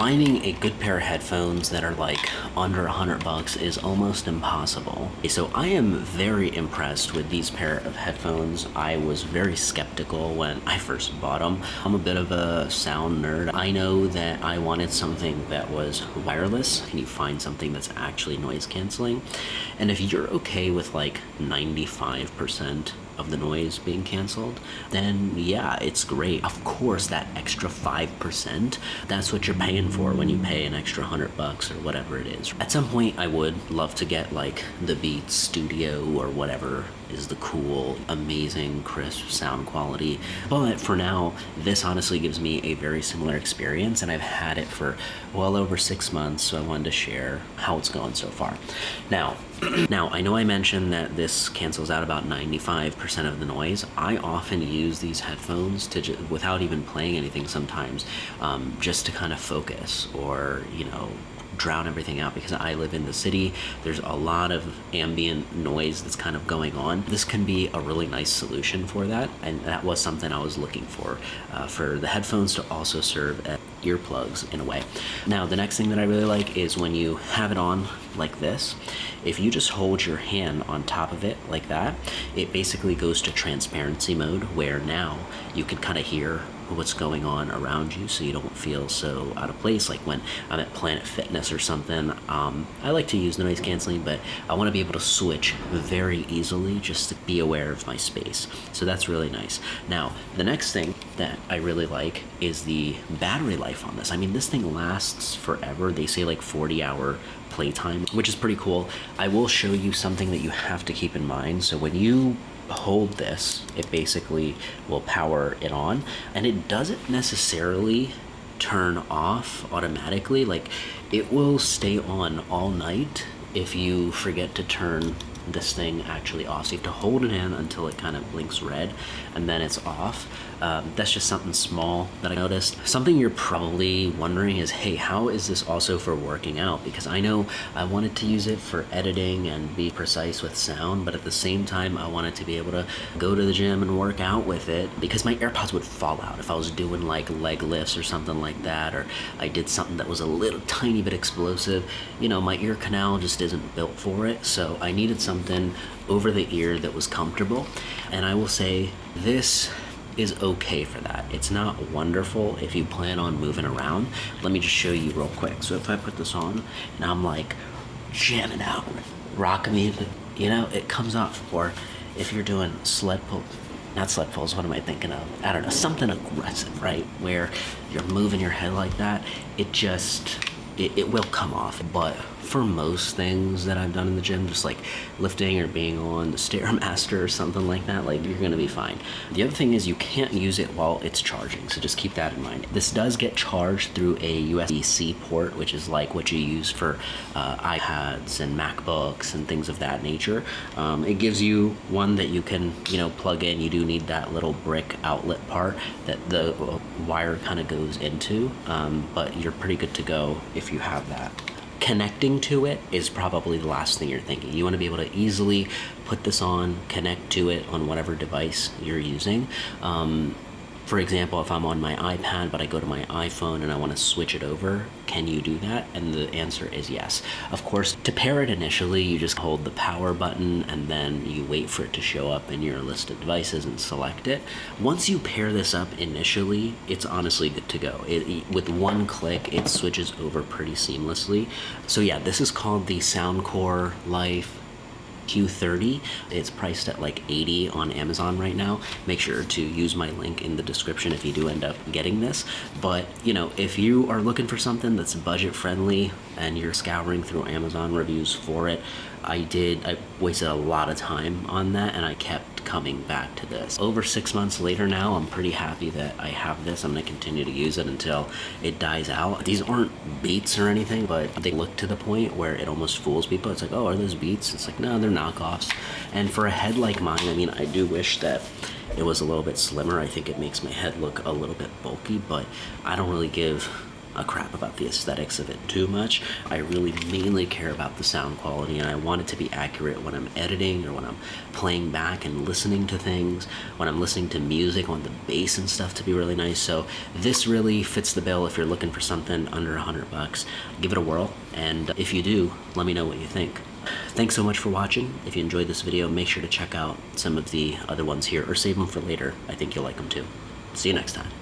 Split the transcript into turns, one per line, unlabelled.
finding a good pair of headphones that are like under $100 is almost impossible. So I am very impressed with these pair of headphones. I was very skeptical when I first bought them. I'm a bit of a sound nerd. I know that I wanted something that was wireless. Can you find something that's actually noise canceling? And if you're okay with like 95% of the noise being canceled, then yeah, it's great. Of course, that extra 5%, that's what you're paying for when you pay an extra $100 or whatever it is. At some point, I would love to get like the Beats Studio or whatever is the cool, amazing, crisp sound quality. But for now, this honestly gives me a very similar experience, and I've had it for well over 6 months, so I wanted to share how it's going so far. Now, I know I mentioned that this cancels out about 95% of the noise. I often use these headphones to without even playing anything sometimes, just to kind of focus or, drown everything out, because I live in the city. There's a lot of ambient noise that's kind of going on. This can be a really nice solution for that, and that was something I was looking for the headphones to also serve as earplugs in a way. Now, the next thing that I really like is when you have it on like this, if you just hold your hand on top of it like that, it basically goes to transparency mode, where now you can kind of hear what's going on around you, so you don't feel so out of place. Like when I'm at Planet Fitness or something, I like to use the noise canceling, but I want to be able to switch very easily just to be aware of my space. So that's really nice. Now, the next thing that I really like is the battery life on this. I mean, this thing lasts forever. They say like 40-hour playtime, which is pretty cool. I will show you something that you have to keep in mind. So when you hold this, it basically will power it on, and it doesn't necessarily turn off automatically. Like, it will stay on all night if you forget to turn this thing actually off. So you have to hold it in until it kind of blinks red, and then it's off. That's just something small that I noticed. Something you're probably wondering is, hey, how is this also for working out? Because I know I wanted to use it for editing and be precise with sound, but at the same time, I wanted to be able to go to the gym and work out with it, because my AirPods would fall out if I was doing like leg lifts or something like that, or I did something that was a little tiny bit explosive. My ear canal just isn't built for it, so I needed something over the ear that was comfortable, and I will say this is okay for that. It's not wonderful if you plan on moving around. Let me just show you real quick. So if I put this on and I'm like jamming out, rock music, it comes off. Or if you're doing not sled pulls, what am I thinking of? I don't know, something aggressive, right? Where you're moving your head like that, it will come off. But for most things that I've done in the gym, just like lifting or being on the Stairmaster or something like that, like, you're gonna be fine. The other thing is you can't use it while it's charging, so just keep that in mind. This does get charged through a USB-C port, which is like what you use for iPads and MacBooks and things of that nature. It gives you one that you can, plug in. You do need that little brick outlet part that the wire kind of goes into, but you're pretty good to go if you have that. Connecting to it is probably the last thing you're thinking. You want to be able to easily put this on, connect to it on whatever device you're using. For example, if I'm on my iPad, but I go to my iPhone and I want to switch it over, can you do that? And the answer is yes. Of course, to pair it initially, you just hold the power button and then you wait for it to show up in your list of devices and select it. Once you pair this up initially, it's honestly good to go. With one click, it switches over pretty seamlessly. So yeah, this is called the Soundcore Life Q30. It's priced at like $80 on Amazon right now. Make sure to use my link in the description if you do end up getting this. But if you are looking for something that's budget friendly and you're scouring through Amazon reviews for it, I wasted a lot of time on that, and I kept coming back to this. Over 6 months later now, I'm pretty happy that I have this. I'm going to continue to use it until it dies out. These aren't Beats or anything, but they look to the point where it almost fools people. It's like, oh, are those Beats? It's like, no, they're knockoffs. And for a head like mine, I do wish that it was a little bit slimmer. I think it makes my head look a little bit bulky, but I don't really give a crap about the aesthetics of it too much. I really mainly care about the sound quality, and I want it to be accurate when I'm editing or when I'm playing back and listening to things. When I'm listening to music, I want the bass and stuff to be really nice. So this really fits the bill if you're looking for something under $100. Give it a whirl, and if you do, let me know what you think. Thanks so much for watching. If you enjoyed this video, make sure to check out some of the other ones here, or save them for later. I think you'll like them too. See you next time.